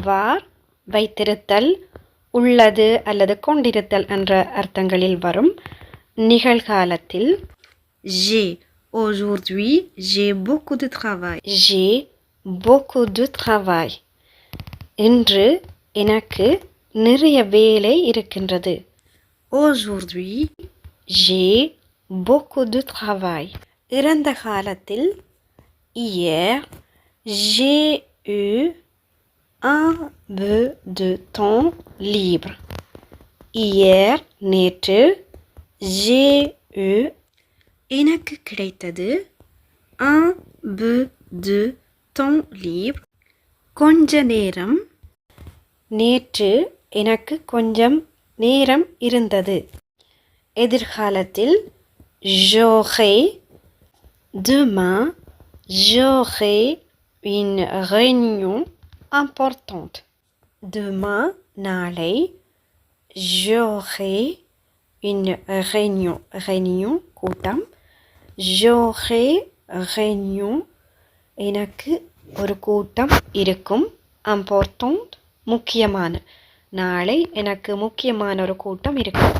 avoir வைத்திருத்தல், உள்ளது அல்லது கொண்டிருத்தல் என்ற அர்த்தங்களில் வரும். நிகழ்காலத்தில் J'ai aujourd'hui j'ai beaucoup de travail. j'ai beaucoup de travail. இன்று எனக்கு நிறைய வேலை இருக்கின்றது. Aujourd'hui j'ai beaucoup de travail. இறந்த காலத்தில் hier j'ai eu un peu de temps libre. Hier நேற்று j'ai eu எனக்கு கிடைத்தது un peu de temps libre. கொஞ்ச நேரம். நேற்று எனக்கு கொஞ்சம் நேரம் இருந்தது. எதிர்காலத்தில் j'aurai demain j'aurai une réunion importante. Demain நாளை j'aurai une réunion கூட்டம். j'aurai réunion எனக்கு ஒரு கூட்டம் இருக்கும். important முக்கியமான. நாளை எனக்கு முக்கியமான ஒரு கூட்டம் இருக்கும்.